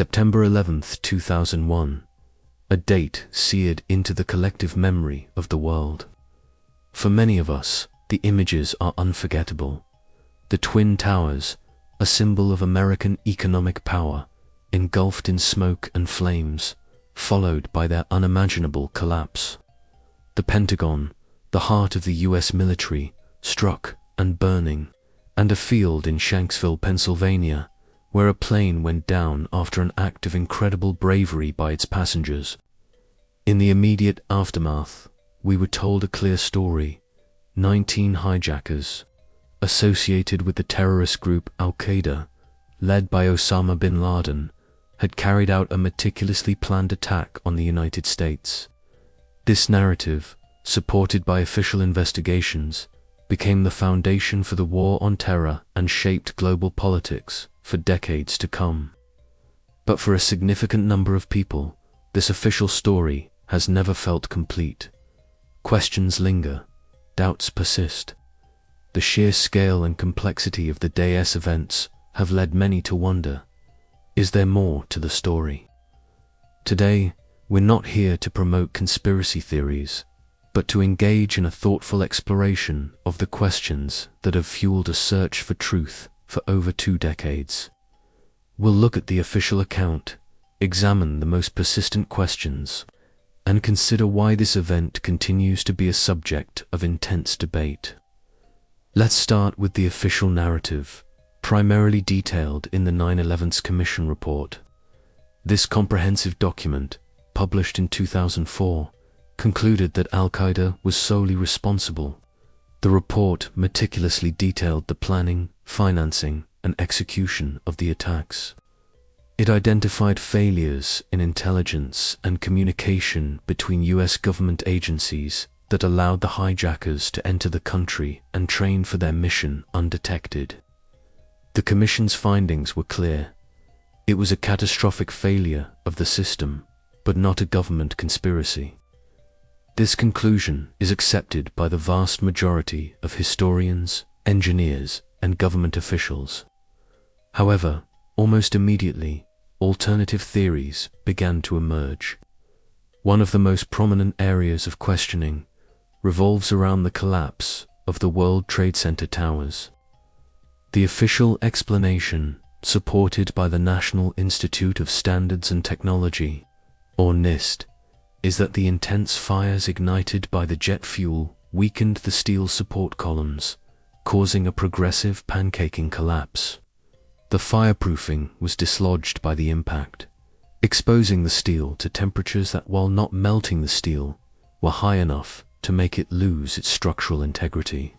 September 11th, 2001, a date seared into the collective memory of the world. For many of us, the images are unforgettable. The Twin Towers, a symbol of American economic power, engulfed in smoke and flames, followed by their unimaginable collapse. The Pentagon, the heart of the US military, struck and burning, and a field in Shanksville, Pennsylvania, where a plane went down after an act of incredible bravery by its passengers. In the immediate aftermath, we were told a clear story. 19 hijackers, associated with the terrorist group Al-Qaeda, led by Osama bin Laden, had carried out a meticulously planned attack on the United States. This narrative, supported by official investigations, became the foundation for the war on terror and shaped global politics for decades to come. But for a significant number of people, this official story has never felt complete. Questions linger, doubts persist. The sheer scale and complexity of the day's events have led many to wonder, is there more to the story? Today, we're not here to promote conspiracy theories, but to engage in a thoughtful exploration of the questions that have fueled a search for truth for over 2 decades. We'll look at the official account, examine the most persistent questions, and consider why this event continues to be a subject of intense debate. Let's start with the official narrative, primarily detailed in the 9/11's Commission report. This comprehensive document, published in 2004, concluded that Al-Qaeda was solely responsible. The report meticulously detailed the planning, financing, and execution of the attacks. It identified failures in intelligence and communication between US government agencies that allowed the hijackers to enter the country and train for their mission undetected. The Commission's findings were clear. It was a catastrophic failure of the system, but not a government conspiracy. This conclusion is accepted by the vast majority of historians, engineers, and government officials. However, almost immediately, alternative theories began to emerge. One of the most prominent areas of questioning revolves around the collapse of the World Trade Center towers. The official explanation, supported by the National Institute of Standards and Technology, or NIST, is that the intense fires ignited by the jet fuel weakened the steel support columns, causing a progressive pancaking collapse. The fireproofing was dislodged by the impact, exposing the steel to temperatures that, while not melting the steel, were high enough to make it lose its structural integrity.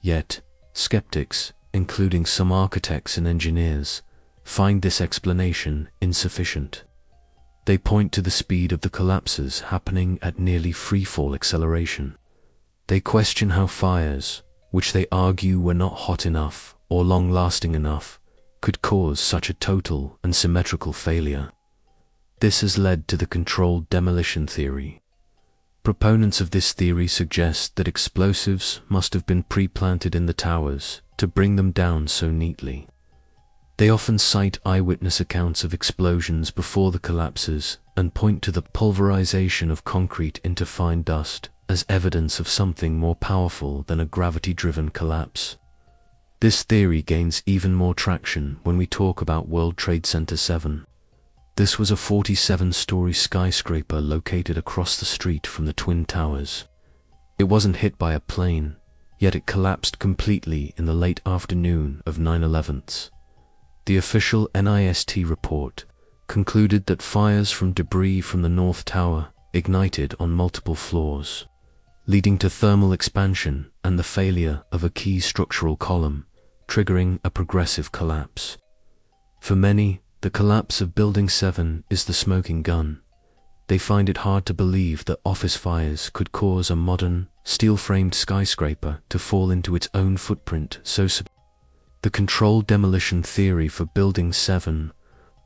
Yet, skeptics, including some architects and engineers, find this explanation insufficient. They point to the speed of the collapses happening at nearly free-fall acceleration. They question how fires, which they argue were not hot enough or long-lasting enough, could cause such a total and symmetrical failure. This has led to the controlled demolition theory. Proponents of this theory suggest that explosives must have been pre-planted in the towers to bring them down so neatly. They often cite eyewitness accounts of explosions before the collapses and point to the pulverization of concrete into fine dust as evidence of something more powerful than a gravity-driven collapse. This theory gains even more traction when we talk about World Trade Center 7. This was a 47-story skyscraper located across the street from the Twin Towers. It wasn't hit by a plane, yet it collapsed completely in the late afternoon of 9/11. The official NIST report concluded that fires from debris from the North Tower ignited on multiple floors, leading to thermal expansion and the failure of a key structural column, triggering a progressive collapse. For many, the collapse of Building 7 is the smoking gun. They find it hard to believe that office fires could cause a modern, steel-framed skyscraper to fall into its own footprint so The controlled demolition theory for Building 7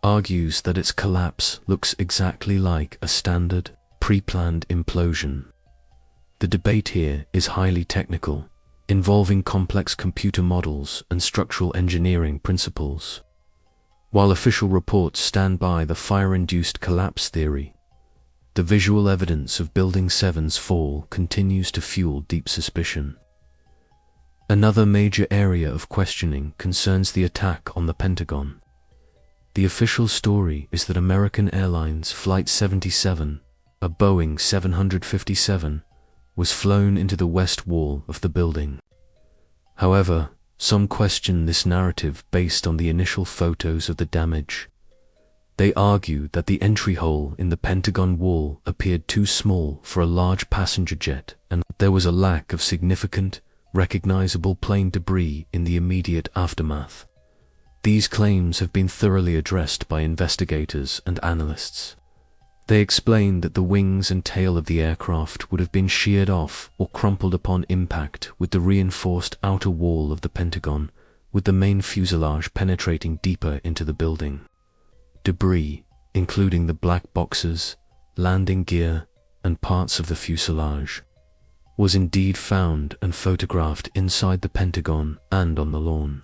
argues that its collapse looks exactly like a standard, pre-planned implosion. The debate here is highly technical, involving complex computer models and structural engineering principles. While official reports stand by the fire-induced collapse theory, the visual evidence of Building 7's fall continues to fuel deep suspicion. Another major area of questioning concerns the attack on the Pentagon. The official story is that American Airlines Flight 77, a Boeing 757, was flown into the west wall of the building. However, some question this narrative based on the initial photos of the damage. They argue that the entry hole in the Pentagon wall appeared too small for a large passenger jet and there was a lack of significant, recognizable plane debris in the immediate aftermath. These claims have been thoroughly addressed by investigators and analysts. They explain that the wings and tail of the aircraft would have been sheared off or crumpled upon impact with the reinforced outer wall of the Pentagon, with the main fuselage penetrating deeper into the building. Debris, including the black boxes, landing gear, and parts of the fuselage, was indeed found and photographed inside the Pentagon and on the lawn.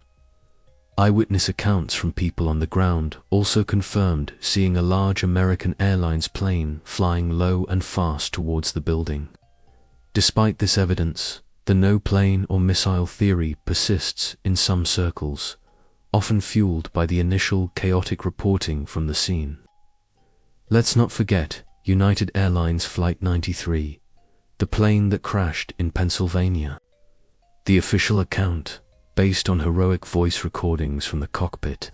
Eyewitness accounts from people on the ground also confirmed seeing a large American Airlines plane flying low and fast towards the building. Despite this evidence, the no plane or missile theory persists in some circles, often fueled by the initial chaotic reporting from the scene. Let's not forget United Airlines Flight 93, the plane that crashed in Pennsylvania. The official account, based on heroic voice recordings from the cockpit,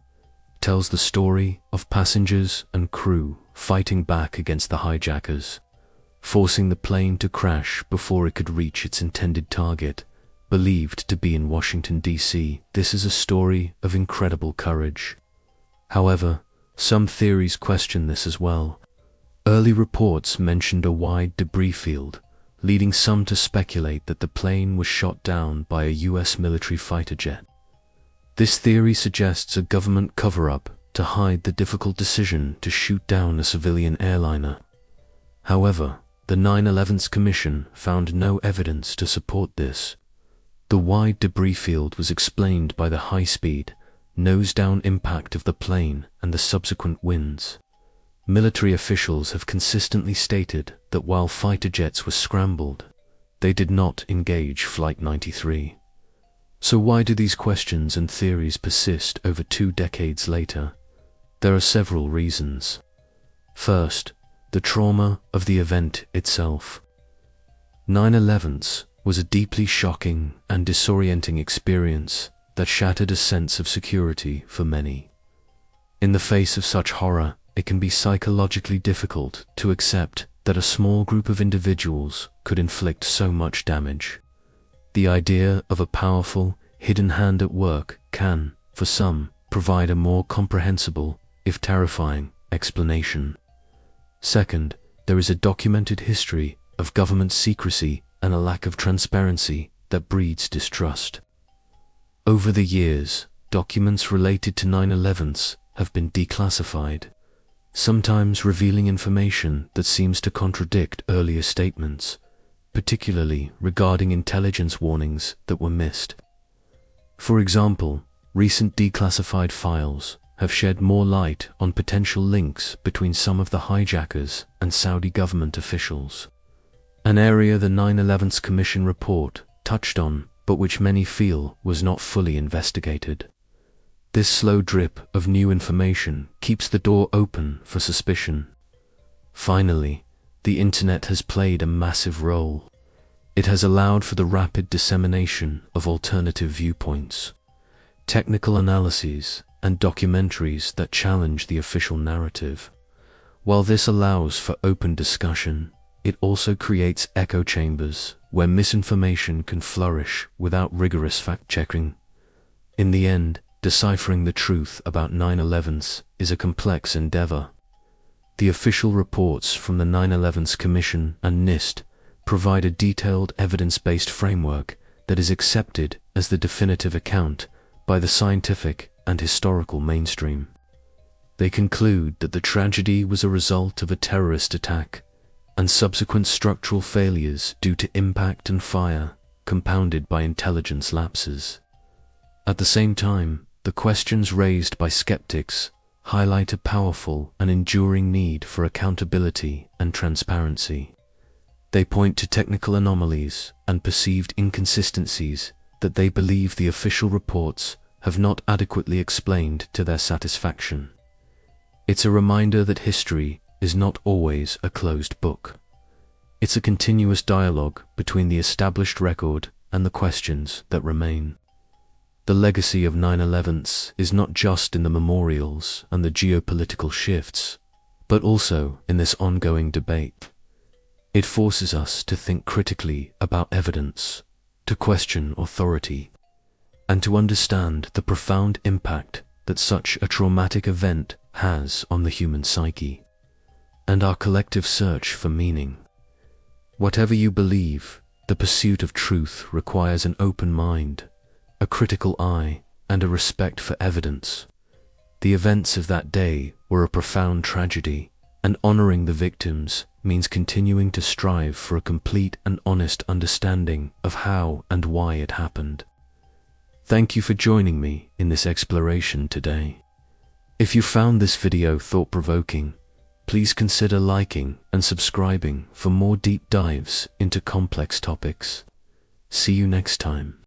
tells the story of passengers and crew fighting back against the hijackers, forcing the plane to crash before it could reach its intended target, believed to be in Washington, D.C. This is a story of incredible courage. However, some theories question this as well. Early reports mentioned a wide debris field, leading some to speculate that the plane was shot down by a U.S. military fighter jet. This theory suggests a government cover-up to hide the difficult decision to shoot down a civilian airliner. However, the 9/11's Commission found no evidence to support this. The wide debris field was explained by the high-speed, nose-down impact of the plane and the subsequent winds. Military officials have consistently stated that while fighter jets were scrambled, they did not engage Flight 93. So why do these questions and theories persist over 2 decades later? There are several reasons. First, the trauma of the event itself. 9/11 was a deeply shocking and disorienting experience that shattered a sense of security for many. In the face of such horror, it can be psychologically difficult to accept that a small group of individuals could inflict so much damage. The idea of a powerful, hidden hand at work can, for some, provide a more comprehensible, if terrifying, explanation. Second, there is a documented history of government secrecy and a lack of transparency that breeds distrust. Over the years, documents related to 9/11 have been declassified, sometimes revealing information that seems to contradict earlier statements, particularly regarding intelligence warnings that were missed. For example, recent declassified files have shed more light on potential links between some of the hijackers and Saudi government officials, an area the 9/11's Commission report touched on, but which many feel was not fully investigated. This slow drip of new information keeps the door open for suspicion. Finally, the internet has played a massive role. It has allowed for the rapid dissemination of alternative viewpoints, technical analyses, and documentaries that challenge the official narrative. While this allows for open discussion, it also creates echo chambers where misinformation can flourish without rigorous fact-checking. In the end, deciphering the truth about 9/11 is a complex endeavor. The official reports from the 9/11 Commission and NIST provide a detailed evidence-based framework that is accepted as the definitive account by the scientific and historical mainstream. They conclude that the tragedy was a result of a terrorist attack and subsequent structural failures due to impact and fire, compounded by intelligence lapses. At the same time, the questions raised by skeptics highlight a powerful and enduring need for accountability and transparency. They point to technical anomalies and perceived inconsistencies that they believe the official reports have not adequately explained to their satisfaction. It's a reminder that history is not always a closed book. It's a continuous dialogue between the established record and the questions that remain. The legacy of 9/11s is not just in the memorials and the geopolitical shifts, but also in this ongoing debate. It forces us to think critically about evidence, to question authority, and to understand the profound impact that such a traumatic event has on the human psyche and our collective search for meaning. Whatever you believe, the pursuit of truth requires an open mind, a critical eye, and a respect for evidence. The events of that day were a profound tragedy, and honoring the victims means continuing to strive for a complete and honest understanding of how and why it happened. Thank you for joining me in this exploration today. If you found this video thought-provoking, please consider liking and subscribing for more deep dives into complex topics. See you next time.